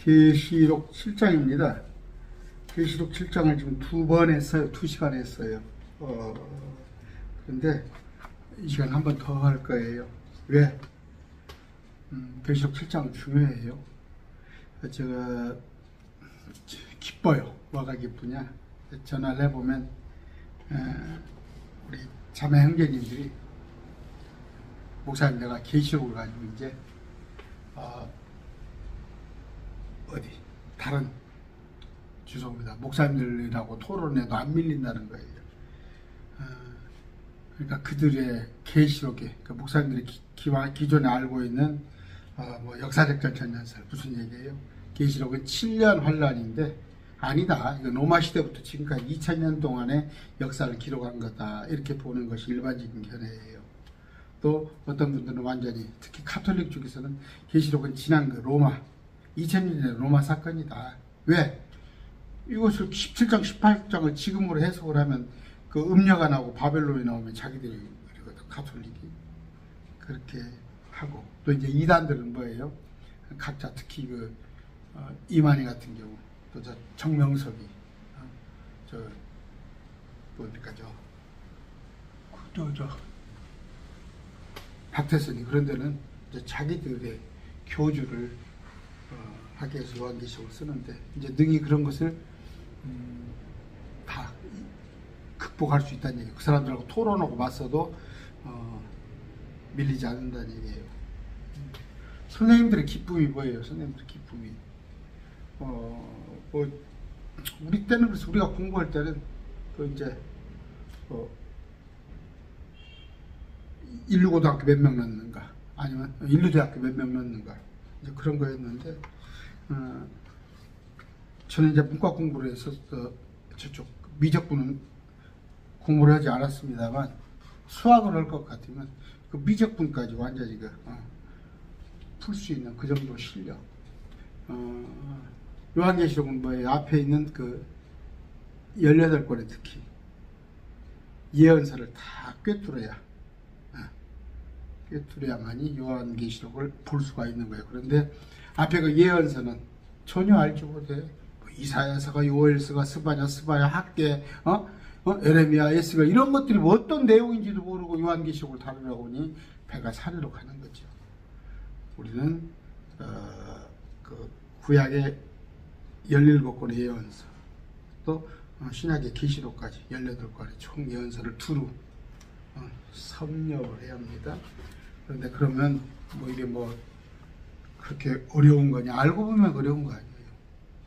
계시록 7장입니다. 계시록 7장을 지금 2번 했어요. 2시간 했어요. 그런데 이 시간 한 번 더 할 거예요. 왜? 계시록 7장은 중요해요. 제가 기뻐요. 뭐가 기쁘냐? 전화를 해보면 우리 자매 형제님들이 목사님 내가 계시록을 가지고 이제 어디 다른 죄송합니다. 목사님들이라고 토론해도 안 밀린다는 거예요. 그러니까 그들의 계시록에 그 목사님들이 기존에 알고 있는 뭐 역사적 전천연설 무슨 얘기예요? 계시록은 7년 환란인데 아니다. 이거 로마 시대부터 지금까지 2000년 동안의 역사를 기록한 거다. 이렇게 보는 것이 일반적인 견해예요. 또 어떤 분들은 완전히 특히 카톨릭 쪽에서는 계시록은 지난 그 로마 2000년 전의 로마 사건이다. 왜? 이것을 17장 18장을 지금으로 해석을 하면 그 음녀가 나오고 바벨론이 나오면 자기들이 그러거든. 카톨릭이 그렇게 하고 또 이제 이단들은 뭐예요? 각자 특히 그 이만희 같은 경우 또 저 정명석이 저 뭡니까 저 박태선이 그런 데는 이제 자기들의 교주를 하기 위해서 요한계시록을 쓰는데 이제 능히 그런 것을 다 극복할 수 있다는 얘기예요. 그 사람들하고 토론하고 맞서도 밀리지 않는다는 얘기예요. 선생님들의 기쁨이 뭐예요? 선생님들의 기쁨이 뭐 우리 때는 그래서 우리가 공부할 때는 그 이제 인류고등학교 몇 명 넣는가 아니면 인류대학교 몇 명 넣는가 이제 그런 거였는데 저는 이제 문과 공부를 해서 저쪽 미적분은 공부를 하지 않았습니다만 수학을 할 것 같으면 그 미적분까지 완전히 풀 수 있는 그 정도 실력. 요한계시록은 뭐예요? 앞에 있는 그 18권에 특히 예언서를 다 꿰뚫어야만이 요한계시록을 볼 수가 있는 거예요. 그런데 앞에 그 예언서는 전혀 알지 못해. 뭐 이사야서가, 요엘서가, 스바냐, 학계, 에레미야, 에스가 이런 것들이 뭐 어떤 내용인지도 모르고 요한계시록을 다루려고 하니 배가 산으로 가는 거죠. 우리는 그 구약의 17권의 예언서 또 신약의 계시록까지 18권의 총 예언서를 두루 섭렵을 해야 합니다. 그런데 그러면 뭐 이게 뭐 그렇게 어려운 거냐? 알고 보면 어려운 거 아니에요.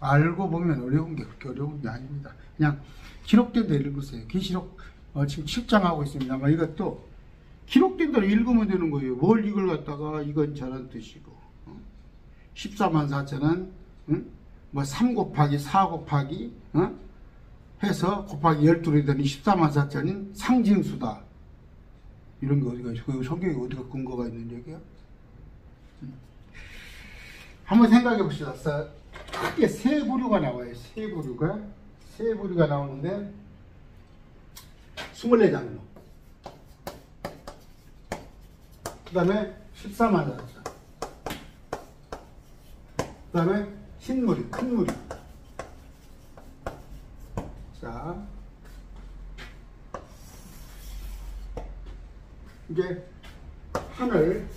알고 보면 어려운 게 그렇게 어려운 게 아닙니다. 그냥 기록된 대로 읽으세요. 계시록 지금 7장 하고 있습니다만 이것도 기록된 대로 읽으면 되는 거예요. 뭘 이걸 갖다가 이건 저런 뜻이고 14만 4천은 뭐 3 곱하기 4 곱하기 해서 곱하기 12로 되니 14만 4천인 상징수다. 이런 게 어디가 있어? 그 성경에 어디가 근거가 있는 얘기야? 한번 생각해 봅시다. 크게 세 부류가 나와요. 세 부류가 나오는데 24장로 그 다음에 14만 4천 그 다음에 흰무리, 큰무리. 자, 이제 하늘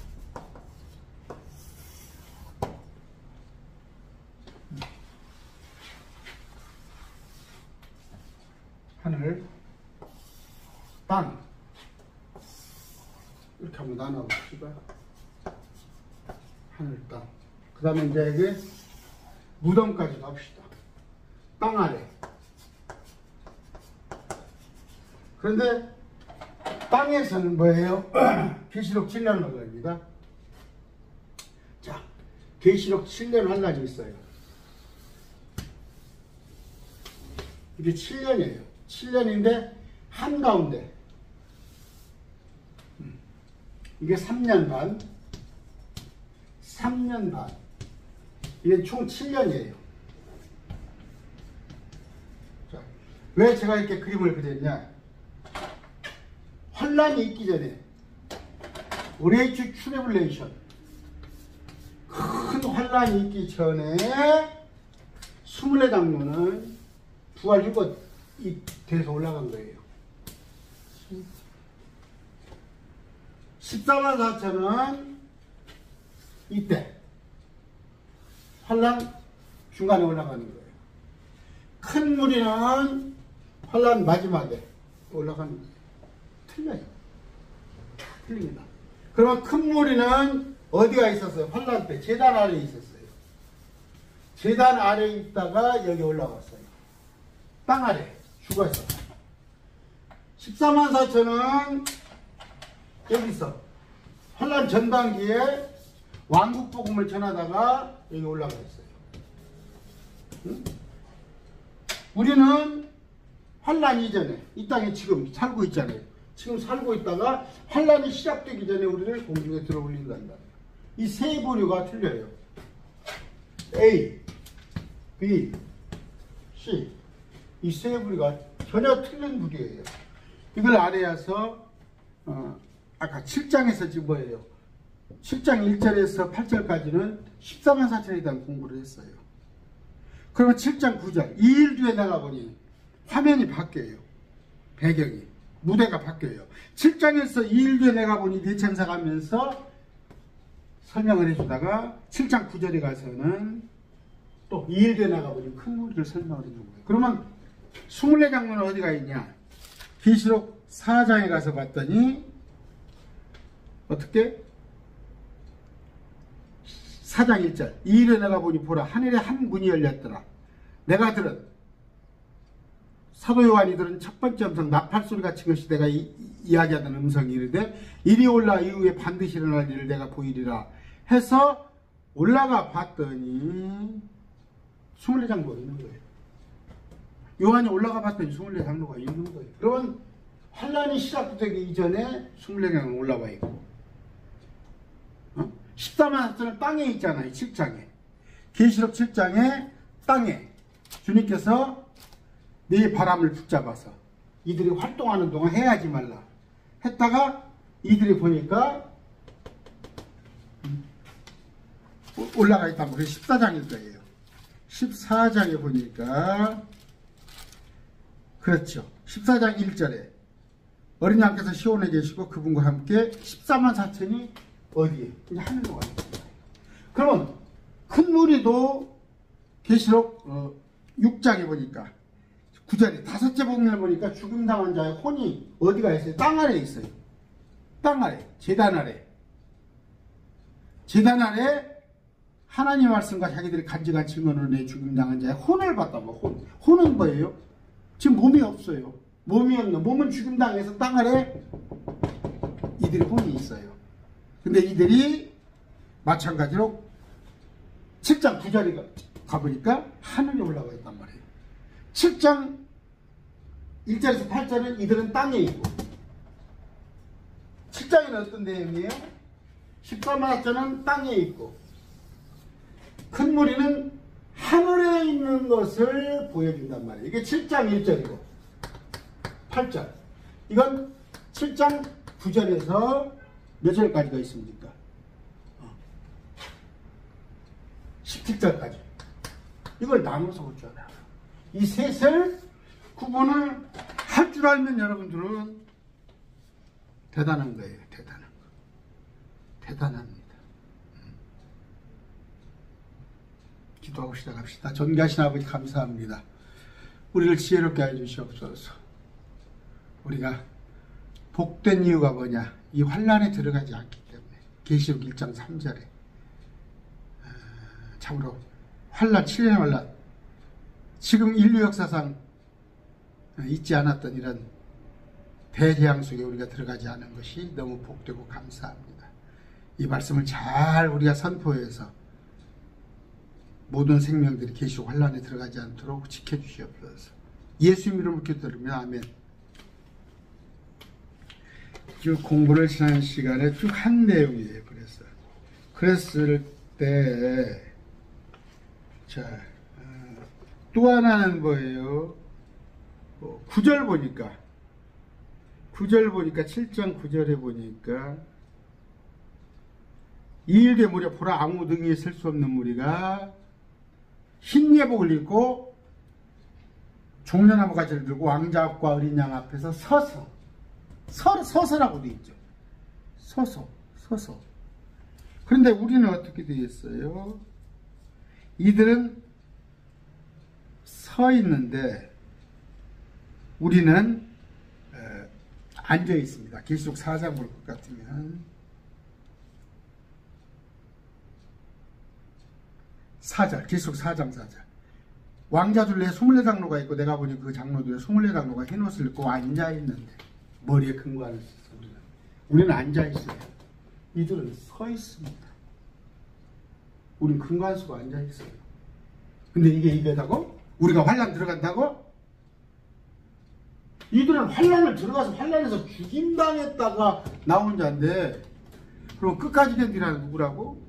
땅 이렇게 한번 나눠봅시다. 하늘, 땅. 그 다음에 이제 여기 무덤까지 갑시다. 땅 아래. 그런데 땅에서는 뭐예요? 계시록 7년 환란입니다. 자, 계시록 7년 환란이 있어요. 이게 7년이에요. 7년인데 한가운데 이게 3년 반, 3년 반. 이게 총 7년이에요. 자, 왜 제가 이렇게 그림을 그렸냐? 환란이 있기 전에 Great Tribulation 큰 환란이 있기 전에 스물네 장로는 부활 이 돼서 올라간 거예요. 14만 4천은 이때 환란 중간에 올라가는 거예요. 큰 무리는 환란 마지막에 올라가는 거예요. 틀려요. 틀립니다. 그러면 큰 무리는 어디가 있었어요? 환란 때 제단 아래에 있었어요. 제단 아래에 있다가 여기 올라왔어요. 땅 아래 죽었어. 14만 4천은 여기서 환란 전반기에 왕국 복음을 전하다가 여기 올라가 있어요. 응? 우리는 환란 이전에 이 땅에 지금 살고 있잖아요. 지금 살고 있다가 환란이 시작되기 전에 우리를 공중에 들어 올린단다. 이 세 부류가 틀려요. A, B, C 이 세 부류가 전혀 틀린 부류예요. 이걸 알아야서 아까 7장에서 지금 뭐예요? 7장 1절에서 8절까지는 14만 4천에 대한 공부를 했어요. 그러면 7장 9절 2일 뒤에 나가보니 화면이 바뀌어요. 배경이 무대가 바뀌어요. 7장에서 2일 뒤에 내가 보니 대천사 가면서 설명을 해주다가 7장 9절에 가서는 또 2일 뒤에 나가보니 큰 무리를 설명을 해준 거예요. 그러면 24장로는 어디가 있냐? 계시록 4장에 가서 봤더니 어떻게? 4장 1절 2일에 내가 보니 보라 하늘에 한 문이 열렸더라. 내가 들은 사도 요한이 들은 첫 번째 음성 나팔소리 같은 것이 내가 이야기하던 음성이 이르되 이리 올라 이후에 반드시 일어날 일을 내가 보이리라 해서 올라가 봤더니 24장로가 있는 거예요. 요한이 올라가 봤더니 24장로가 있는 거예요. 그러면 환란이 시작되기 이전에 24장로는 올라와 있고 14만 4천은 땅에 있잖아요. 7장에 계시록 7장에 땅에 주님께서 네 바람을 붙잡아서 이들이 활동하는 동안 해야지 말라 했다가 이들이 보니까 올라가 있다면 그게 14장일 거예요. 14장에 보니까 그렇죠. 14장 1절에 어린 양께서 시온에 계시고 그분과 함께 14만 4천이 어디에? 이제 하늘로 가 있습니다. 그러면 큰 무리도 계시록 6장에 보니까 9절에 다섯째 복면을 보니까 죽음당한 자의 혼이 어디가 있어요? 땅 아래에 있어요. 땅 아래, 제단 아래. 제단 아래 하나님의 말씀과 자기들이 간직한 증언으로 내 죽음당한 자의 혼을 봤다. 혼은 뭐예요? 지금 몸이 없어요. 몸이 없는, 몸은 죽음당해서 땅 아래 이들의 혼이 있어요. 근데 이들이 마찬가지로 7장 9절에 가보니까 하늘에 올라가 있단 말이에요. 7장 1절에서 8절은 이들은 땅에 있고 7장에는 어떤 내용이에요? 14만 4천은 땅에 있고 큰 무리는 하늘에 있는 것을 보여준단 말이에요. 이게 7장 1절이고 8절 이건 7장 9절에서 몇 절까지가 있습니까? 17절까지 이걸 나눠서 볼 줄 알아요. 이 셋을 구분을 할 줄 알면 여러분들은 대단한 거예요. 대단한 거. 대단합니다. 기도하고 시작합시다. 존귀하신 아버지 감사합니다. 우리를 지혜롭게 해주시옵소서. 우리가 복된 이유가 뭐냐? 이 환란에 들어가지 않기 때문에 계시록 1장 3절에 참으로 환란, 7년의 환란 지금 인류 역사상 있지 않았던 이런 대재앙 속에 우리가 들어가지 않은 것이 너무 복되고 감사합니다. 이 말씀을 잘 우리가 선포해서 모든 생명들이 계시록 환란에 들어가지 않도록 지켜주시옵소서. 예수 이름으로 기도드리며 아멘. 쭉 공부를 지난 시간에 쭉 한 내용이에요. 그랬을 때 자, 또 하나는 뭐예요? 9절 보니까 7장 9절에 보니까 이일대 무렵 보라 아무 등이 설 수 없는 무리가 흰 예복을 입고 종려나무 가지를 들고 왕자 앞과 어린 양 앞에서 서서라고 되어 있죠. 서서. 그런데 우리는 어떻게 되어 있어요? 이들은 서 있는데 우리는 앉아 있습니다. 계시록 4장 볼 것 같으면 4절, 계시록 4장 4절. 왕자둘레에 24장로가 있고 내가 보니 그 장로들의 24장로가 흰 옷을 입고 앉아 있는데 머리에 금관을 썼어. 우리는 앉아 있어요. 이들은 서 있습니다. 우리는 금관 쓰고 앉아 있어요. 근데 이게 이거다고? 우리가 환란 들어간다고? 이들은 환란을 들어가서 환란에서 죽임당했다가 나온 자인데, 그럼 끝까지 견디라는 누구라고?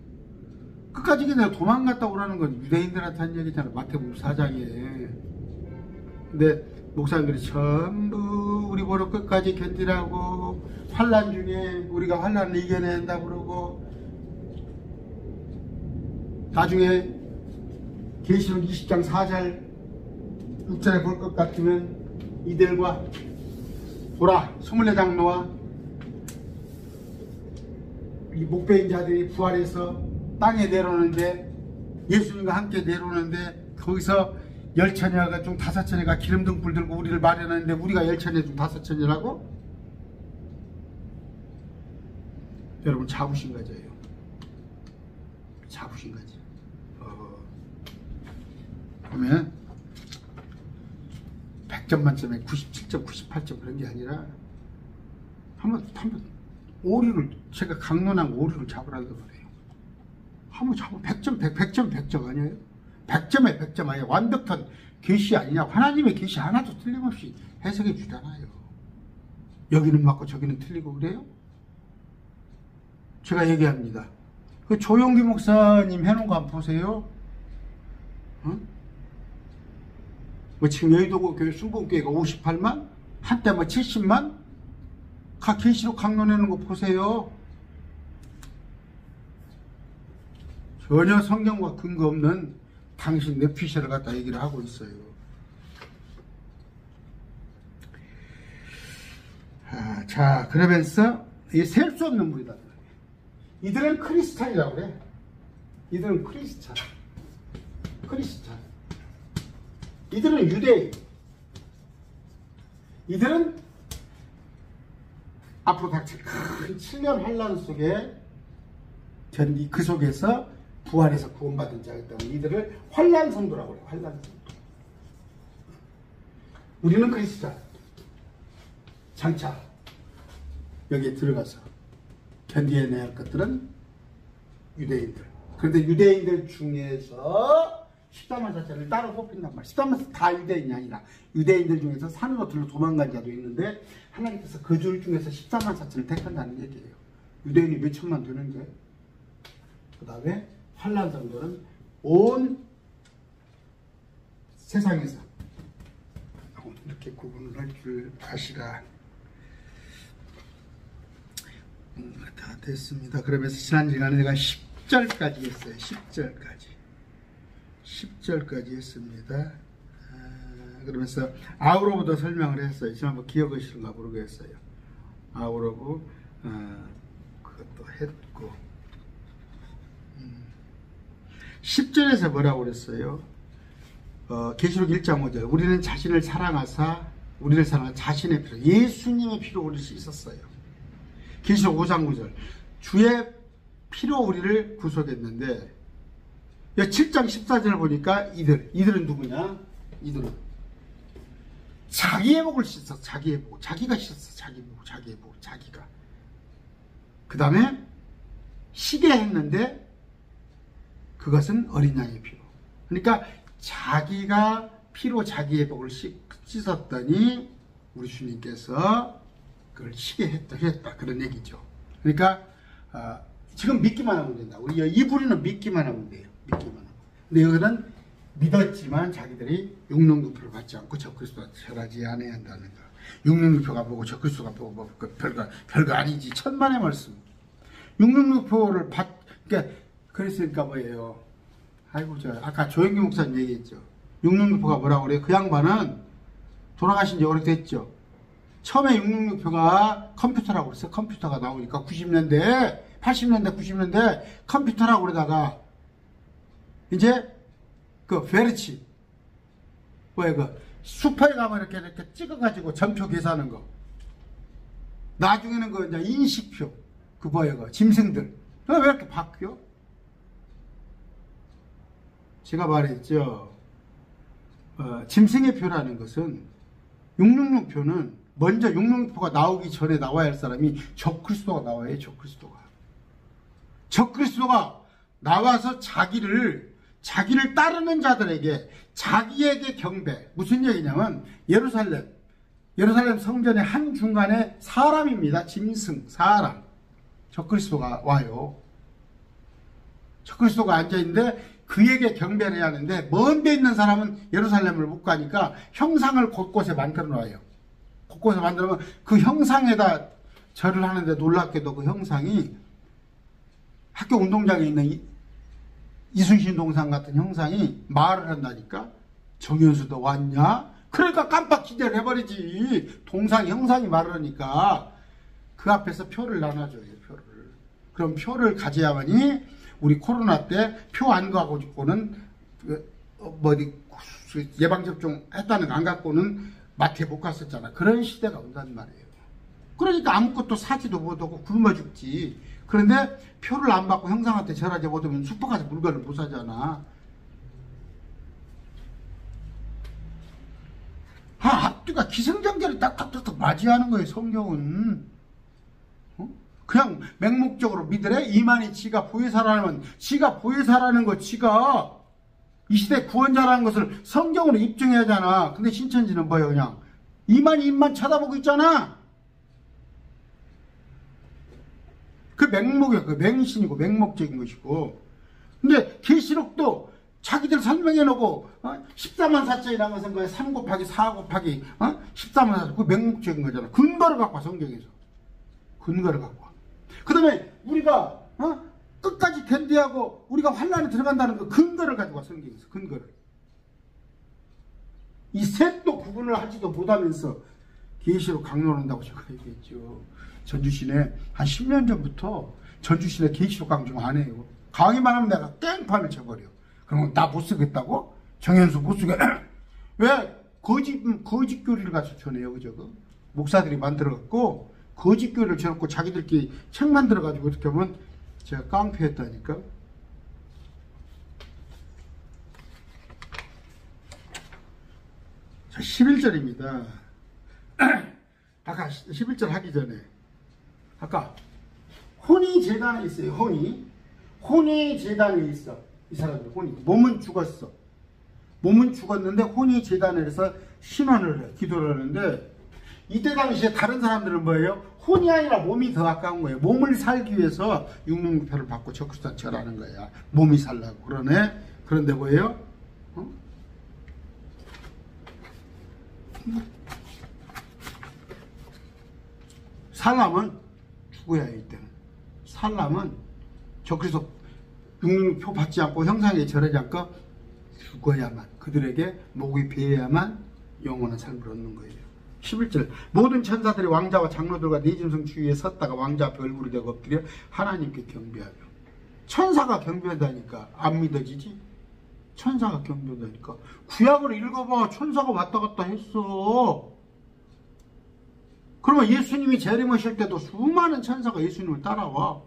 끝까지 견디라 도망갔다 오라는 건 유대인들한테 한 얘기잖아. 마태복음 4장에. 근데 목사님들이 전부 우리 보러 끝까지 견디라고, 환란 중에 우리가 환란을 이겨낸다 그러고, 나중에 계시록 20장 4절 6절에 볼 것 같으면 이들과 보라 24장로와 이 목베인 자들이 부활해서 땅에 내려오는데, 예수님과 함께 내려오는데, 거기서 열처녀가 중 5처녀가 기름등 불 들고 우리를 마련하는데 우리가 열처녀 중 5처녀라고? 여러분 잡으신 거죠요. 잡으신 거지. 그러면 100점 만점에 97점, 98점 그런 게 아니라 한번 오류를, 제가 강론한 오류를 잡으라는 거예요. 한번 잡으면 100점, 100점 아니에요? 100점에 100점 아니에요? 완벽한 계시 아니냐? 하나님의 계시 하나도 틀림없이 해석해 주잖아요. 여기는 맞고 저기는 틀리고 그래요? 제가 얘기합니다. 그 조용기 목사님 해놓은 거 한번 보세요. 뭐 지금 여의도 교회 순복음교회가 58만? 한때 뭐 70만? 각 계시록 강론해놓은 거 보세요. 전혀 성경과 근거 없는 당신 뇌피셜을 갖다 얘기를 하고 있어요. 자, 그러면서 이 셀 수 없는 무리다. 이들은 크리스찬이라고 그래. 이들은 크리스찬. 이들은 유대인. 이들은 앞으로 닥칠 큰 7년 환란 속에 그 속에서 부활해서 구원받은 자이기 때문에 이들을 환란 성도라고 그래요. 환란 성도. 우리는 크리스찬. 장차 여기에 들어가서 견디해내야 할 것들은 유대인들. 그런데 유대인들 중에서 13만 자체를 따로 뽑힌단 말이야. 13만 다 유대인이 아니라 유대인들 중에서 산으로 도망간 자도 있는데 하나님께서 그 줄 중에서 14만 자체를 택한다는 얘기예요. 유대인이 몇 천만 되는 거예요. 그 다음에 환란 정도는 온 세상에서 이렇게 구분을 할 줄 아시라. 다 됐습니다. 그러면서 지난 시간에 내가 10절까지 했어요. 10절까지 했습니다. 그러면서 아우로브도 설명을 했어요. 지난번 기억하시는가 모르겠어요. 아우로브 그것도 했고 10절에서 뭐라고 그랬어요? 계시록 1장 5절 우리는 자신을 사랑하사 우리를 사랑한 자신의 피로 예수님의 피로 우릴 수 있었어요. 계시록 5장 9절 주의 피로 우리를 구속했는데 7장 14절을 보니까 이들은 누구냐? 이들은 자기의 복을 씻었어. 자기의 복. 자기가 씻었어. 자기의 복. 자기가. 그 다음에 쉬게 했는데 그것은 어린 양의 피로. 그러니까 자기가 피로 자기의 복을 씻었더니 우리 주님께서 그걸 쉬게 했다. 그런 얘기죠. 그러니까 지금 믿기만 하면 된다. 우리 이 부리는 믿기만 하면 돼요. 믿기만 하면. 근데 여기는 믿었지만 자기들이 육령유표를 받지 않고 적그리스도와 절하지 않아야 한다는 거. 육령유표가 뭐고 적그리스도가 뭐고 별거 아니지. 천만의 말씀. 육령유표를 그러니까 그랬으니까 뭐예요? 아이고 저 아까 조영기 목사님 얘기했죠. 육육육표가 뭐라고 그래요? 그 양반은 돌아가신 지 오래됐죠. 처음에 육육육표가 컴퓨터라고 그랬어요. 컴퓨터가 나오니까 90년대, 80년대, 90년대 컴퓨터라고 그러다가 이제 그 베르치 뭐야 그 슈퍼에 가면 이렇게 찍어가지고 전표 계산하는 거. 나중에는 그 이제 인식표 그 뭐야 그 짐승들. 왜 이렇게 바뀌어? 제가 말했죠. 짐승의 표라는 것은 666표는 먼저 666표가 나오기 전에 나와야 할 사람이 적그리스도가 나와요. 적그리스도가 나와서 자기를 따르는 자들에게 자기에게 경배. 무슨 얘기냐면 예루살렘 성전의 한 중간에 사람입니다. 짐승 사람 적그리스도가 와요. 적그리스도가 앉아있는데 그에게 경배를 해야 하는데 먼 데 있는 사람은 예루살렘을 못 가니까 형상을 곳곳에 만들어 놔요. 곳곳에 만들면 그 형상에다 절을 하는데 놀랍게도 그 형상이 학교 운동장에 있는 이순신 동상 같은 형상이 말을 한다니까. 정현수도 왔냐? 그러니까 깜빡 기대를 해버리지. 형상이 말을 하니까 그 앞에서 표를 나눠줘요. 그럼 표를 가져야만이 우리 코로나 때 표 안 가고는 예방접종 했다는 거 안 갖고는 마트에 못 갔었잖아. 그런 시대가 온단 말이에요. 그러니까 아무것도 사지도 못하고 굶어 죽지. 그런데 표를 안 받고 형상한테 절하지 못하면 슈퍼 가서 물건을 못 사잖아. 앞뒤가 기승전결이 딱딱딱 맞이하는 거예요. 성경은. 그냥 맹목적으로 믿으래? 이만희 지가 보혜사라는 거 지가 이 시대 구원자라는 것을 성경으로 입증해야 하잖아. 근데 신천지는 뭐예요? 그냥 이만희 입만 쳐다보고 있잖아. 그 맹목이야. 그 맹신이고 맹목적인 것이고. 근데 계시록도 자기들 설명해 놓고 14만 4천이라는 것은 뭐야? 3 곱하기 4 곱하기 14만 4천. 그 맹목적인 거잖아. 근거를 갖고 와. 성경에서 근거를 갖고 와. 그 다음에 우리가 끝까지 견디하고 우리가 환란에 들어간다는 그 근거를 가지고 와. 성경에서 근거를. 이 셋도 구분을 하지도 못하면서 계시록 강론한다고 제가 얘기했죠. 전주시내 한 10년 전부터 전주시내 계시록 강조 안 해요. 강의만 하면 내가 깽판을 쳐버려. 그러면 나 못 쓰겠다고? 정현수 못 쓰게. 왜? 거짓 교리를 가서 전해요. 그죠? 목사들이 만들어갖고 거짓 교리를 쳐놓고 자기들끼리 책 만들어가지고 어떻게 하면 제가 깡패했다니까. 자, 11절입니다. 아까 11절 하기 전에 아까 혼이재단에 있어요. 혼이재단에 있어. 이 사람들 몸은 죽었어. 몸은 죽었는데 혼이재단에 해서 신원을 해. 기도를 하는데 이때 당시에 다른 사람들은 뭐예요? 혼이 아니라 몸이 더 아까운 거예요. 몸을 살기 위해서 육육표를 받고 적그리스도 절하는 거야. 몸이 살라고. 그런데 뭐예요? 살라면 죽어야 해. 이때는 살라면 적그리스도 육육표 받지 않고 형상에 절하지 않고 죽어야만, 그들에게 목이 베어야만 영원한 삶을 얻는 거예요. 11절 모든 천사들이 왕자와 장로들과 네 짐승 주위에 섰다가 왕자 앞에 얼굴이 대고 엎드려 하나님께 경배하며. 천사가 경배한다니까 안 믿어지지? 천사가 경배한다니까. 구약을 읽어봐. 천사가 왔다 갔다 했어. 그러면 예수님이 재림하실 때도 수많은 천사가 예수님을 따라와.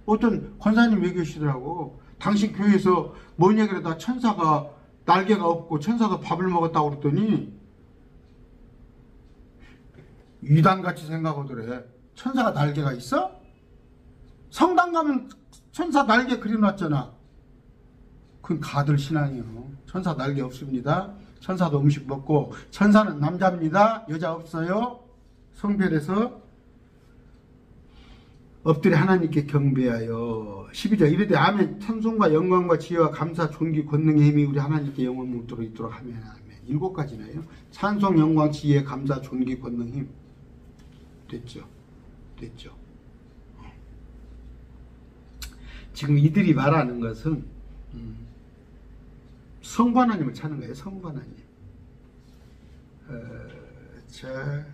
어떤 권사님 얘기하시더라고. 당신 교회에서 뭔 얘기를 하다 천사가 날개가 없고 천사도 밥을 먹었다고 그랬더니 이단같이 생각하더래. 천사가 날개가 있어? 성당 가면 천사 날개 그려놨잖아. 그건 가들 신앙이요. 천사 날개 없습니다. 천사도 음식 먹고, 천사는 남자입니다. 여자 없어요. 성별에서 엎드려 하나님께 경배하여. 12절 이르되 아멘. 찬송과 영광과 지혜와 감사 존귀 권능의 힘이 우리 하나님께 영원 묻도록 있도록 하면 아멘. 7가지네요. 찬송 영광 지혜 감사 존귀 권능 힘. 됐죠. 지금 이들이 말하는 것은 성부 하나님을 찾는 거예요. 성부 하나님. 자,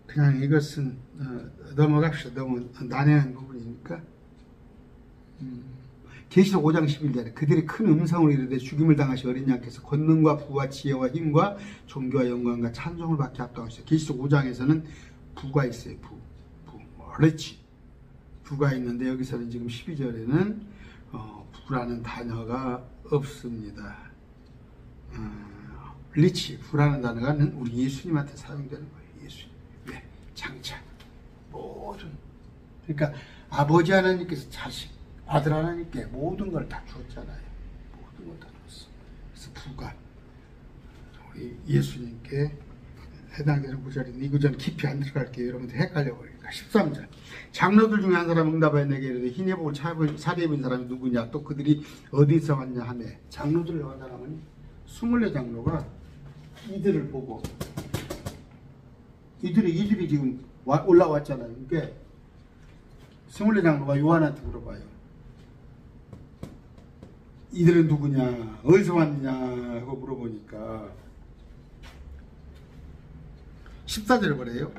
그냥 이것은 넘어갑시다. 너무 난해한 부분이니까. 계시록 5장 11절에 그들이 큰 음성을 이르되 죽임을 당하시 어린 양께서 권능과 부와 지혜와 힘과 존귀와 영광과 찬송을 받게 합당하시죠. 계시록 5장에서는 부가 있어요. 리치. 부가 있는데 여기서는 지금 12절에는 부라는 단어가 없습니다. 리치, 부라는 단어가 우리 예수님한테 사용되는 거예요. 예수님. 네, 장차. 모든. 그러니까 아버지 하나님께서 자식, 아들 하나님께 모든 걸 다 주었잖아요. 모든 걸 다 줬어. 그래서 부가 우리 예수님께 해당되는 구절인데 이 구절은 깊이 안 들어갈게요. 여러분들 헷갈려 버리니까. 13절. 장로들 중에 한 사람 응답하여 내게 이르되 흰 회복을 차려 입은 사람이 누구냐 또 그들이 어디서 왔냐 하며 장로들을 한 사람은 24장로가 이들을 보고 이들이 지금 올라왔잖아요. 그러니까 24장로가 요한한테 물어봐요. 이들은 누구냐 어디서 왔느냐 하고 물어보니까 14절에 그래요.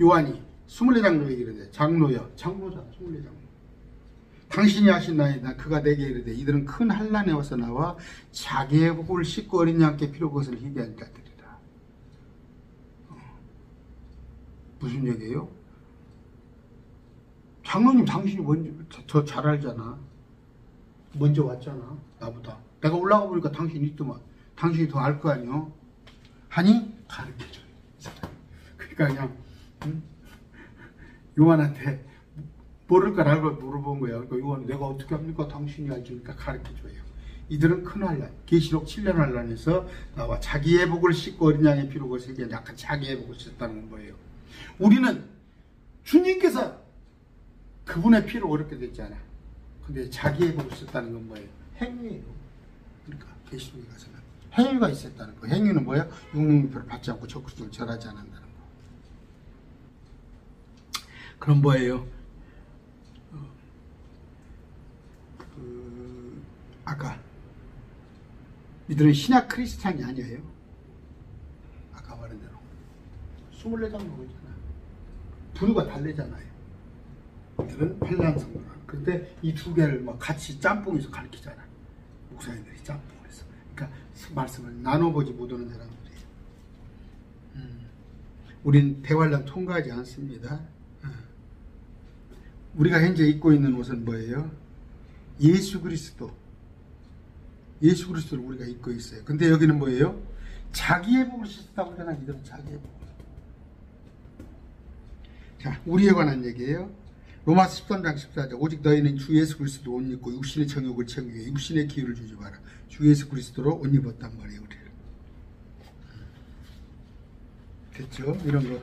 요한이 24장로에게 이르되 장로여 장로잖아 24장로 당신이 하신나이다 그가 내게 이르되 이들은 큰 환난에 와서 나와 자기의 복을 씻고 어린 양께 피로 그것을 희귀한 자들이라. 무슨 얘기예요? 장로님 당신이 먼저 더 잘 알잖아. 먼저 왔잖아 나보다. 내가 올라가 보니까 당신이 있더만. 당신이 더 알 거 아니요 하니 가르쳐줘요. 그러니까 그냥 요한한테 모를 걸 알고 물어본 거야. 그러니까 요한이 내가 어떻게 합니까? 당신이 알주니까 가르쳐줘요. 이들은 큰 환난, 계시록 7년 환난에서 나와 자기의 복을 씻고 어린 양의 피로 그것을 얘기하는 약간 자기의 복을 씻었다는 거예요. 우리는 주님께서 그분의 피로 어렵게 됐잖아. 근데 자기의 복을 씻었다는 건 뭐예요? 행위예요. 그러니까 계시록에 가서는 행위가 있었다는 거. 행위는 뭐야? 육문표를 받지 않고 적그리스도를 절하지 않는다는 거. 그럼 뭐예요? 아까 이들은 신약 크리스찬이 아니에요. 아까 말한 대로 24장로잖아. 부류가 다르잖아요. 이들은 환난성도라. 근데 이 두 개를 막 같이 짬뽕해서 가르치잖아. 목사님들이 짬뽕해서. 그러니까 말씀을 나눠보지 못하는 사람들이에요. 우린 대환란 통과하지 않습니다. 우리가 현재 입고 있는 옷은 뭐예요? 예수 그리스도를 우리가 입고 있어요. 근데 여기는 뭐예요? 자기의 복을 씻었다고 하잖아. 이들은 자기의 복. 자, 우리에 관한 얘기예요. 로마서 13장 14절 오직 너희는 주 예수 그리스도 옷 입고 육신의 정욕을 채우기 위해 육신의 기회를 주지 마라. 주 예수 그리스도로 옷 입었단 말이에요. 우리를. 됐죠? 이런 거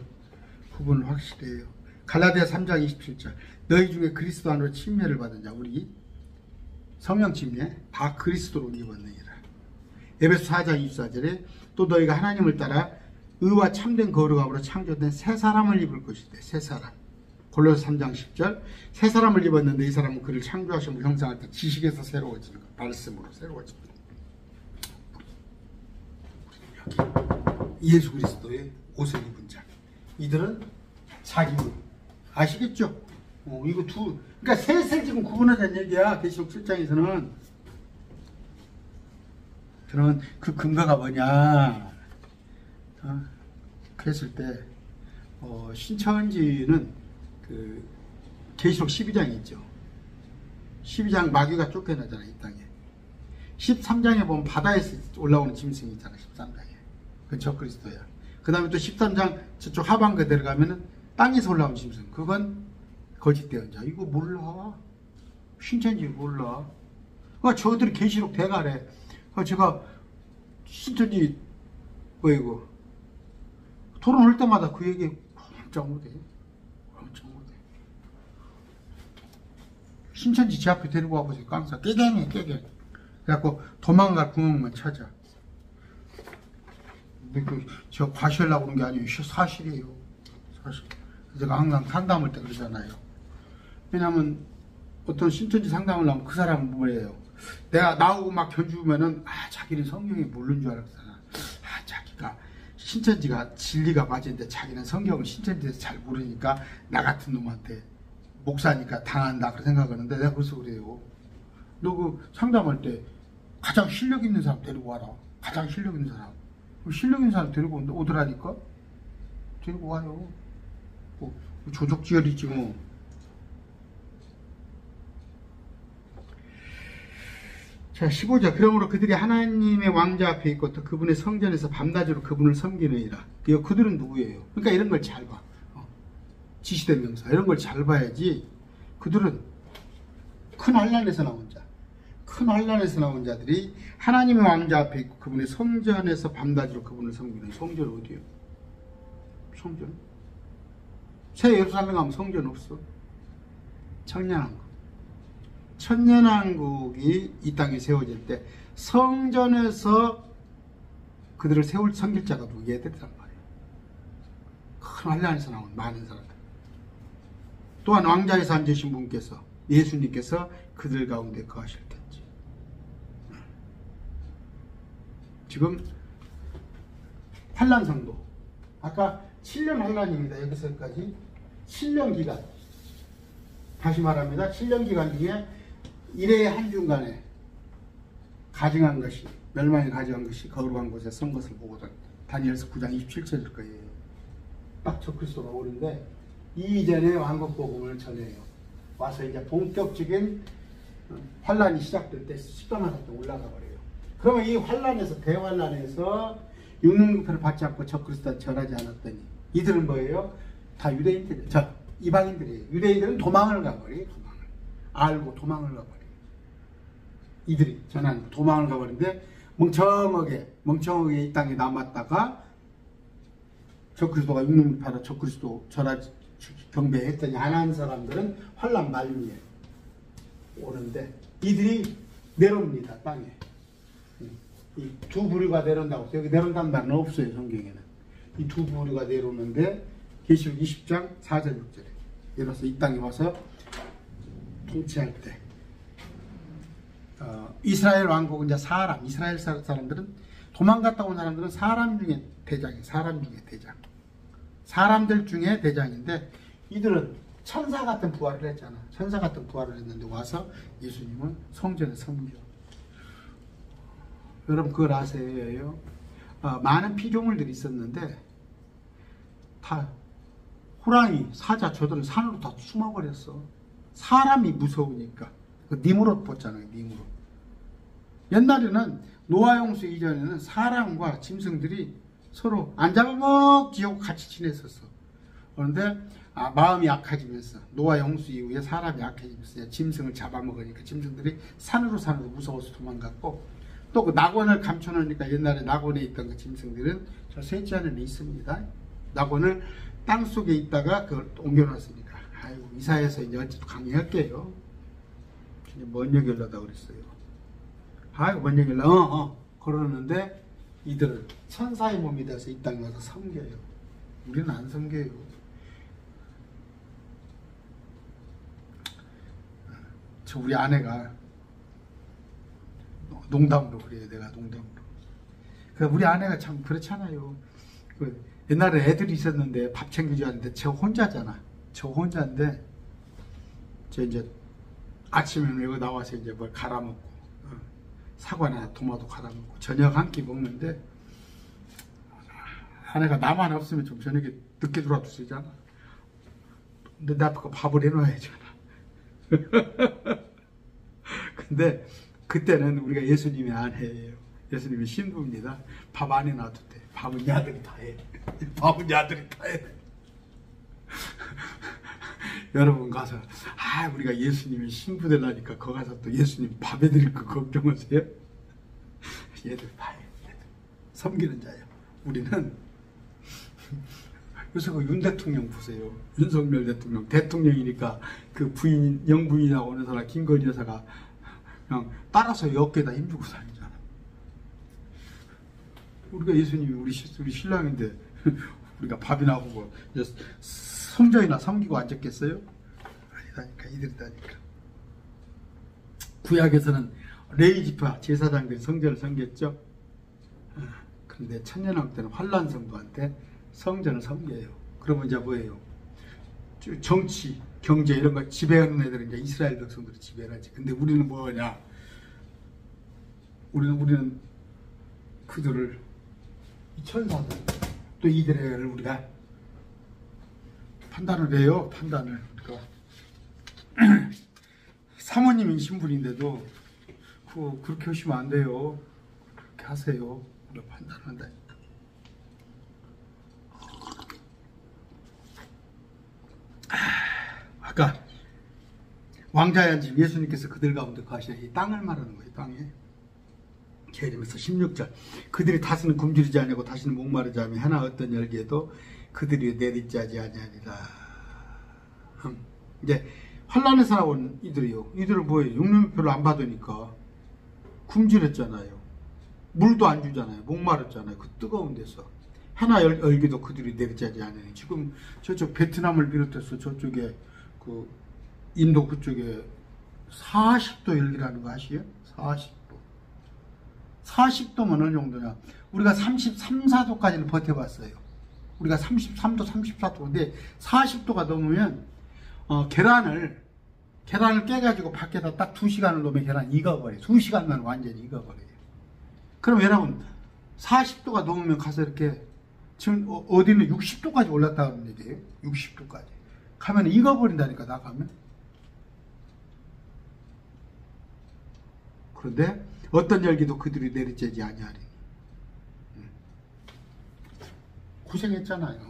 구분 확실해요. 갈라디아 3장 27절 너희 중에 그리스도 안으로 침례를 받은 자 우리 성령 침례 다 그리스도로 옷 입었느니라. 에베소 4장 24절에 또 너희가 하나님을 따라 의와 참된 거룩함으로 창조된 새 사람을 입을 것이대. 새 사람. 골로새 3장 10절 새 사람을 입었는데 이 사람은 그를 창조하심으로 형상할 때 지식에서 새로워지는 것. 말씀으로 새로워지는 것. 예수 그리스도의 옷을 입은 자. 이들은 자기 옷. 아시겠죠? 이거 그러니까 셋을 지금 구분하자는 얘기야. 계시록 7장에서는. 그러면 그 근거가 뭐냐? 그랬을 때, 신천지는 계시록 12장이 있죠. 12장 마귀가 쫓겨나잖아, 이 땅에. 13장에 보면 바다에서 올라오는 짐승이 있잖아, 13장에. 그건 적그리스도야. 그 다음에 또 13장 저쪽 하반부에 들어가면은 땅에서 올라온 짐승. 그건 거짓 대언자. 이거 몰라. 신천지 몰라. 저들이 계시록 대가래. 제가 신천지 이거 토론할 때마다 그 얘기 엄청 못해. 신천지 제 앞에 데리고 와보세요. 깡사 깨갱해 깨갱. 그래갖고 도망갈 구멍만 찾아. 제가 과시하려고 그런 게 아니에요. 사실이에요. 사실. 제가 항상 상담할 때 그러잖아요. 왜냐하면 어떤 신천지 상담을 하면 그 사람은 뭐예요? 내가 나오고 막 견주면은 자기는 성경에 모르는 줄 알았잖아. 자기가 신천지가 진리가 맞는데 자기는 성경을 신천지에서 잘 모르니까 나 같은 놈한테 목사니까 당한다 그렇게 생각하는데 내가 벌써 그래요. 너 그 상담할 때 가장 실력 있는 사람 데리고 와라. 가장 실력 있는 사람. 실력 있는 사람 데리고 오더라니까? 데리고 와요. 뭐 조족지혈이지 뭐. 자, 15절. 그러므로 그들이 하나님의 왕자 앞에 있고 또 그분의 성전에서 밤낮으로 그분을 섬기느니라. 그들은 누구예요? 그러니까 이런 걸 잘 봐. 지시된 명사. 이런 걸 잘 봐야지. 그들은 큰 환난에서 나온 자. 큰 환난에서 나온 자들이 하나님의 왕자 앞에 있고 그분의 성전에서 밤낮으로 그분을 섬기는. 성전 어디요? 성전? 새 예루살렘 가면 성전 없어. 청년왕국. 천년왕국이 이 땅에 세워질 때 성전에서 그들을 세울 섬길 자가 누구? 얘들이란 말이에요. 큰 환난에서 나온 많은 사람들. 또한 왕자에서 앉으신 분께서 예수님께서 그들 가운데 거하실 텐지. 지금 환난 성도. 아까 7년 환난입니다. 여기서까지 7년 기간. 다시 말합니다. 7년 기간 중에 일의 한 중간에 가증한 것이 멸망에 가증한 것이 거룩한 곳에 선 것을 보거든. 다니엘서 9장 27절일 거예요. 딱 적그리스도가 오는데 이전에 왕국 복음을 전해요. 와서 이제 본격적인 환란이 시작될 때 십자가에 올라가 버려요. 그러면 이 환란에서 대환란에서 육륜급표를 받지 않고 적그리스도를 전하지 않았더니 이들은 뭐예요? 다 유대인들이에요. 이방인들이에요. 유대인들은 도망을 가버려요. 도망을. 알고 도망을 가버려요. 이들이 전한 도망을 가버리는데 멍청하게 이 땅에 남았다가 적그리스도가 육륜급표로 적그리스도 전하지 경배했더니 안 한 사람들은 환란 말미에 오는데 이들이 내려옵니다. 땅에. 이 두 부류가 내려온다고. 여기 내려온다는 말은 없어요. 성경에는. 이 두 부류가 내려오는데 계시록 20장 4절 6절에 이로써 이 땅에 와서 통치할 때 이스라엘 왕국은 이제 이스라엘 사람들은 도망갔다 온 사람들은 사람 중에 대장이에요. 사람 중에 대장. 사람들 중에 대장인데 이들은 천사 같은 부활을 했잖아. 천사 같은 부활을 했는데 와서 예수님은 성전에 섬겨. 여러분 그걸 아세요? 많은 피조물들이 있었는데 다 호랑이, 사자, 저들은 산으로 다 숨어버렸어. 사람이 무서우니까. 그 니무롯 봤잖아요. 니무롯. 옛날에는 노아 홍수 이전에는 사람과 짐승들이 서로 안 잡아먹지하고 같이 지냈었어. 그런데 마음이 약해지면서 노아 홍수 이후에 사람이 약해지면서 짐승을 잡아먹으니까 짐승들이 산으로 무서워서 도망갔고 또 그 낙원을 감춰놓으니까 옛날에 낙원에 있던 그 짐승들은 저 셋째 안에 있습니다. 낙원을 땅속에 있다가 그걸 옮겨놨으니까 아이고 이사해서 이제 어찌도 강의할게요. 먼 얘기 하려다 그랬어요. 아이고 먼 얘기 하려 그러는데 이들은 천사의 몸이 돼서 이 땅에 와서 섬겨요. 우리는 안 섬겨요. 우리 아내가 농담으로 그래요. 내가 농담으로. 우리 아내가 참 그렇잖아요. 옛날에 애들이 있었는데 밥 챙겨줘야 하는데 저 혼자잖아. 저 혼자인데 저 이제 아침에 여기 나와서 이제 뭘 갈아먹고 사과나 토마토 갈아먹고 저녁 한 끼 먹는데 아내가 나만 없으면 좀 저녁에 늦게 들어와도 되잖아. 근데 나 밥을 해놔야잖아. 근데 그때는 우리가 예수님의 아내예요. 예수님의 신부입니다. 밥 안 해놔도 돼. 밥은 야들이 다 해. 밥은 야들이 다 해. 여러분 가서 우리가 예수님의 신부 되려니까 거기 가서 또 예수님 밥 해드릴 거 걱정하세요? 얘들 다 해. 얘들. 섬기는 자예요. 우리는 요새 그 윤 대통령 보세요. 윤석열 대통령이니까 그 부인 영부인이라고 하는 사람 김건희 여사가 그냥 따라서 어깨에다 힘주고 다니잖아. 우리가 예수님이 우리 신랑인데 우리가 밥이나 하고 성전이나 섬기고 앉았겠어요? 아니다니까, 이들이다니까. 구약에서는 레위지파 제사장들이 성전을 섬겼죠. 그런데 천년왕 때는 환란 성도한테 성전을 섬겨요. 그러면 이제 뭐예요? 정치, 경제 이런 거 지배하는 애들은 이제 이스라엘 백성들이 지배를 하지. 근데 우리는 뭐냐? 우리는 그들을, 이 천사들, 또 이들을 우리가 판단을 해요. 판단을. 그러니까 사모님인 신분인데도 그렇게 하시면 안 돼요. 그렇게 하세요. 우리가 판단한다. 아까 왕자의 안집 예수님께서 그들 가운데 가시는 이 땅을 말하는 거예요. 땅에. 계림에서 16절 그들이 다시는 굶주리지 아니하고 다시는 목마르지 않으며 하나 어떤 열기에도 그들이 내리짜지 아니하리라. 이제 환란에 살아온 이들은 뭐예요? 육류 별로 안 받으니까 굶주렸잖아요. 물도 안 주잖아요. 목마르잖아요. 그 뜨거운 데서 하나 열기도 그들이 내리짜지 않으니. 지금 저쪽 베트남을 비롯해서 저쪽에 그 인도 그쪽에 40도 열기라는 거 아시죠? 40도면 어느 정도냐? 우리가 33, 4도까지는 버텨봤어요. 우리가 33도, 34도인데 40도가 넘으면 계란을 깨가지고 밖에다 딱 2시간을 놓으면 계란이 익어버려요. 2시간만 완전히 익어버려요. 그럼 여러분 40도가 넘으면 가서 이렇게 지금 어디는 60도까지 올랐다 그러는 얘기예요. 60도까지 가면 익어버린다니까. 나가면. 그런데 어떤 열기도 그들이 내리쬐지 아니하리니. 고생했잖아요.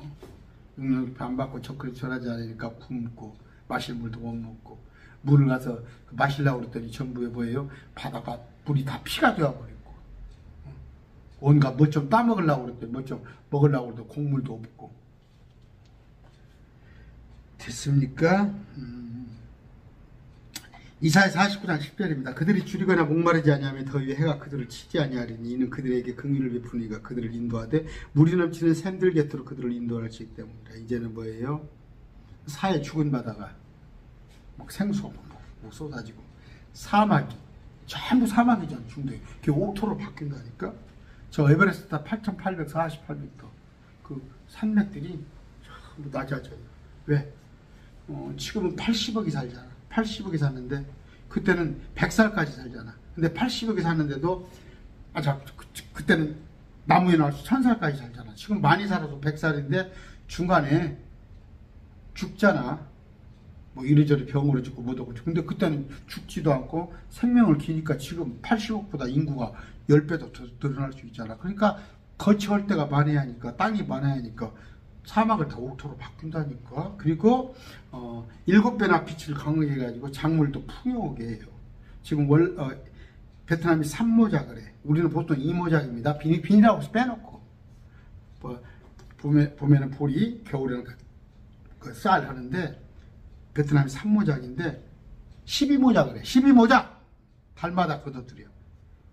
육류배 안 받고 젓그리 절하지 않으니까 굶고 마실 물도 못 먹고 물을 가서 마시려고 그랬더니 전부에 뭐예요? 바다가 물이 다 피가 되어버리고 온갖 뭐 좀 따먹으려고 그랬더니 뭐 좀 먹으려고 그래도 곡물도 없고. 됐습니까? 이사야 49장 10절입니다. 그들이 줄이거나 목마르지 아니하면 더위 해가 그들을 치지 아니하리니 이는 그들에게 긍휼을 베푸니가 그들을 인도하되 물이 넘치는 샘들 곁으로 그들을 인도할 수 있기 때문이다. 이제는 뭐예요? 사해 죽은 바다가 막 생수 뭐 쏟아지고 사막이 전부 사막이잖아. 중동에 그게 옥토로 바뀐다니까. 저 에베레스트 8,848m 그 산맥들이 전부 낮아져요. 왜? 지금은 80억이 살잖아. 80억이 샀는데 그때는 100살까지 살잖아. 근데 80억이 샀는데도 그때는 나무에 나와서 1000살까지 살잖아. 지금 많이 살아서 100살인데 중간에 죽잖아. 뭐 이리저리 병으로 죽고 못 오고. 근데 그때는 죽지도 않고 생명을 기니까 지금 80억보다 인구가 10배도 더 늘어날 수 있잖아. 그러니까 거처할 데가 많아야 하니까, 땅이 많아야 하니까 사막을 다 옥토로 바꾼다니까. 그리고 7배나 빛을 강하게 해가지고 작물도 풍요하게 해요. 지금 베트남이 3모작을 해. 우리는 보통 2모작입니다. 비닐하고 빼놓고. 봄에는 보리, 겨울에는 쌀 하는데 베트남이 3모작인데 12모작을 해. 12모작! 달마다 걷어들여.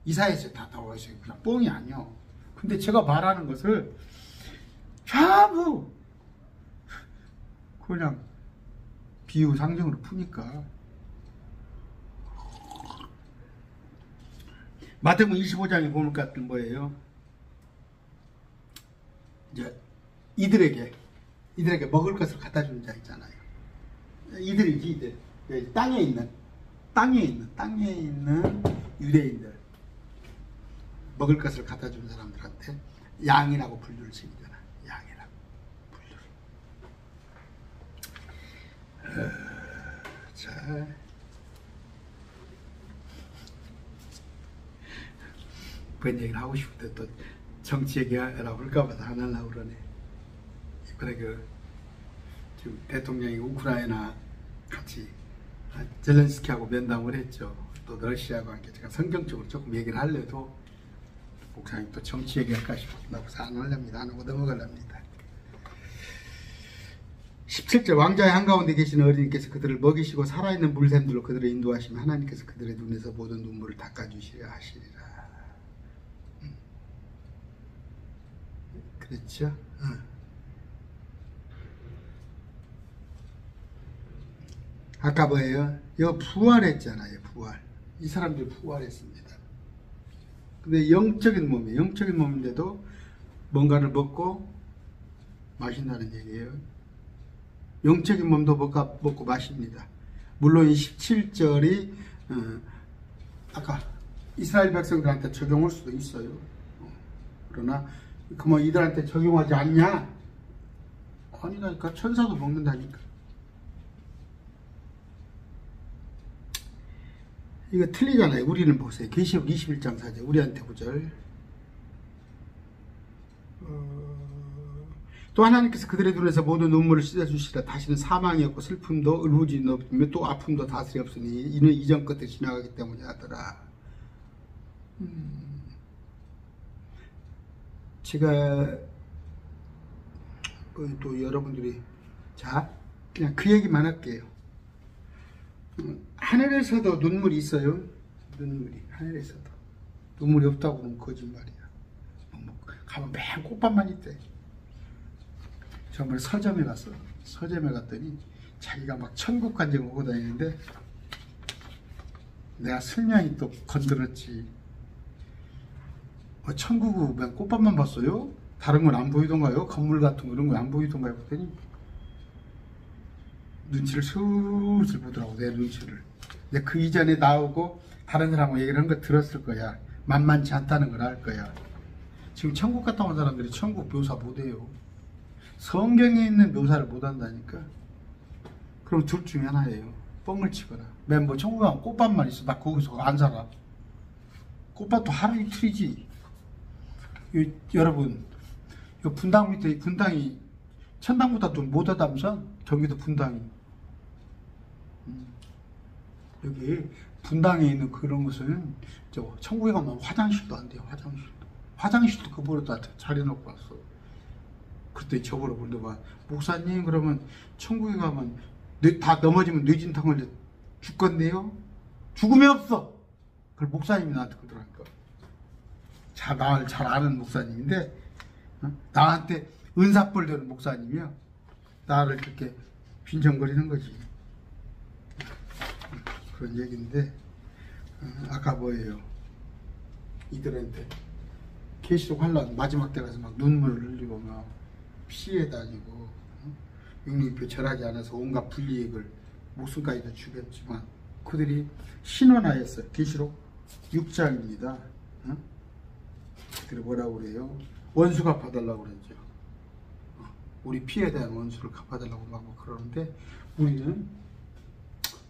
이사에서 다 나와 있어요. 그냥 뻥이 아니요. 근데 제가 말하는 것을 전부 그냥 비유 상징으로 푸니까. 마태복음 25장에 보니까 뭐예요? 이제 이들에게 먹을 것을 갖다 주는 자 있잖아요. 이들이지, 이들. 땅에 있는 유대인들. 먹을 것을 갖다 주는 사람들한테 양이라고 분류를 지니잖아. 양이라고 분류를. 자, 그런 얘기를 하고 싶은데 또 정치 얘기하라고 할까봐 안 하려고 그러네. 이번에 지금 대통령이 우크라이나 같이 젤렌스키하고 면담을 했죠. 또 러시아하고 함께 제가 성경적으로 조금 얘기를 하려도 목사님 또 정치 얘기할까 싶어서 안 하렵니다. 안 하고 넘어가렵니다. 17절 왕자의 한가운데 계신 어린이께서 그들을 먹이시고 살아있는 물샘들로 그들을 인도하시면 하나님께서 그들의 눈에서 모든 눈물을 닦아주시려 하시리라. 그렇죠? 아까 뭐예요? 이거 부활했잖아요. 부활. 이 사람들이 부활했습니다. 근데 영적인 몸이에요. 영적인 몸인데도 뭔가를 먹고 마신다는 얘기예요. 영적인 몸도 먹고 마십니다. 물론 이 17절이 아까 이스라엘 백성들한테 적용할 수도 있어요. 그러나 그 뭐 이들한테 적용하지 않냐? 아니라니까. 천사도 먹는다니까. 이거 틀리잖아요. 우리는 보세요. 계시록 21장 4절 우리한테 9절. 또 하나님께서 그들의 눈에서 모든 눈물을 씻어주시라. 다시는 사망이 없고 슬픔도 울부짖음이 없으며 또 아픔도 다스리 없으니 이는 이전 것들이 지나가기 때문에 하더라. 제가 또 여러분들이 자 그냥 그 얘기만 할게요. 하늘에서도 눈물이 있어요. 눈물이 하늘에서도 눈물이 없다고 하면 거짓말이야. 가면 매일 꽃밭만 있대. 정말 서점에 갔어. 서점에 갔더니 자기가 막 천국 간증 오고 다니는데 내가 설명이 또 건드렸지. 천국은 맨 꽃밭만 봤어요? 다른 건 안 보이던가요? 건물 같은 거 이런 거 안 보이던가요? 그랬더니 눈치를 슬슬 보더라고. 내 눈치를. 근데 그 이전에 나오고 다른 사람하고 얘기를 한 거 들었을 거야. 만만치 않다는 걸 알 거야. 지금 천국 갔다 온 사람들이 천국 묘사 못해요. 성경에 있는 묘사를 못한다니까. 그럼 둘 중에 하나예요. 뻥을 치거나. 맨 뭐 천국 가면 꽃밭만 있어. 나 거기서 안 살아. 꽃밭도 하루 이틀이지. 여러분, 요 분당 밑에 분당이 천당보다 좀 못하다면서? 경기도 분당이. 여기 분당에 있는 그런 것은 저 천국에 가면 화장실도 안 돼요. 화장실도 그보다 잘 해놓고 왔어. 그때 저보러 물어봐. 목사님 그러면 천국에 가면 다 넘어지면 뇌진탕 걸려 죽겠네요? 죽음이 없어. 그걸 목사님이 나한테 그러더라니까. 나를 잘 아는 목사님인데 나한테 은사벌 되는 목사님이야. 나를 그렇게 빈정거리는 거지. 그런 얘기인데 아까 뭐예요? 이들한테 계시록 환란 마지막 때 가서 막 눈물을 흘리고 막 피해 다니고 육류표 절하지 않아서 온갖 불이익을 목숨까지도 죽였지만 그들이 신원하였어요. 계시록 6장입니다. 그들이 뭐라고 그래요? 원수 갚아달라고 그랬죠. 우리 피해에 대한 원수를 갚아달라고 막 그러는데 우리는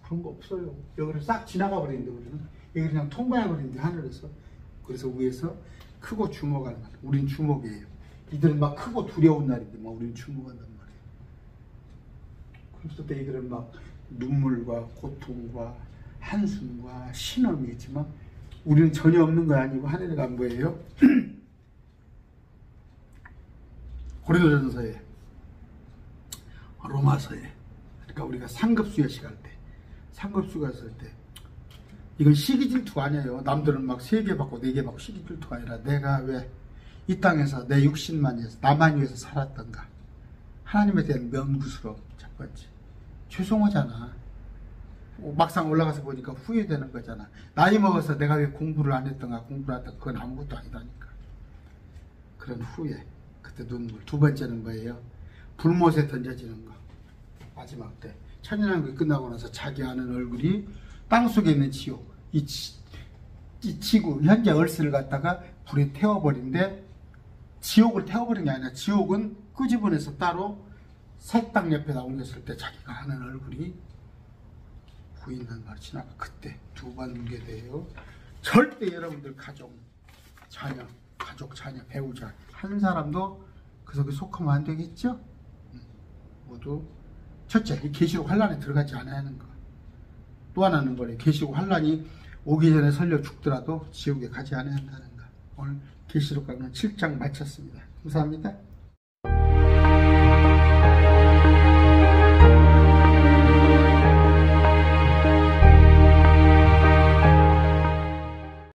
그런 거 없어요. 여기를 싹 지나가 버리는데 우리는 여기 그냥 통과해 버리는데 하늘에서. 그래서 위에서 크고 주목하는 날. 우린 주목이에요. 이들은 막 크고 두려운 날인데 막 우리는 주목한단 말이에요. 그랬을 때 이들은 막 눈물과 고통과 한숨과 신음이 있지만 우리는 전혀 없는 거 아니고 하늘에 간 거예요. 고린도전서에 로마서에 그러니까 우리가 상급수여 시갈 때 상급수가 있을 때 이건 시기 질투가 아니에요. 남들은 막 3개 받고 4개 받고 시기 질투가 아니라 내가 왜 이 땅에서 내 육신만 위해서 나만 위해서 살았던가. 하나님에 대한 명구스러움 첫 번째. 죄송하잖아. 막상 올라가서 보니까 후회되는 거잖아. 나이 먹어서 내가 왜 공부를 안 했던가 공부를 했던가 그건 아무것도 아니다니까. 그런 후회. 그때 눈물. 두 번째는 뭐예요? 불못에 던져지는 거. 마지막 때 천연왕국이 끝나고 나서 자기 아는 얼굴이 땅속에 있는 지옥, 이 지구 현재 얼스를 갖다가 불에 태워버린데 지옥을 태워버린 게 아니라 지옥은 끄집어내서 따로 새 땅 옆에다 옮겼을 때 자기가 아는 얼굴이 보인다는 말이 지나가. 그때 두 번 울게 돼요. 절대 여러분들 가족, 자녀, 배우자 한 사람도 그 속에 속하면 안 되겠죠? 모두 첫째, 이 계시록 환란에 들어가지 않아야 하는 거. 또 하나는 뭐래? 계시록 환란이 오기 전에 설려 죽더라도 지옥에 가지 않아야 한다는 거. 오늘 계시록 강론 7장 마쳤습니다. 감사합니다.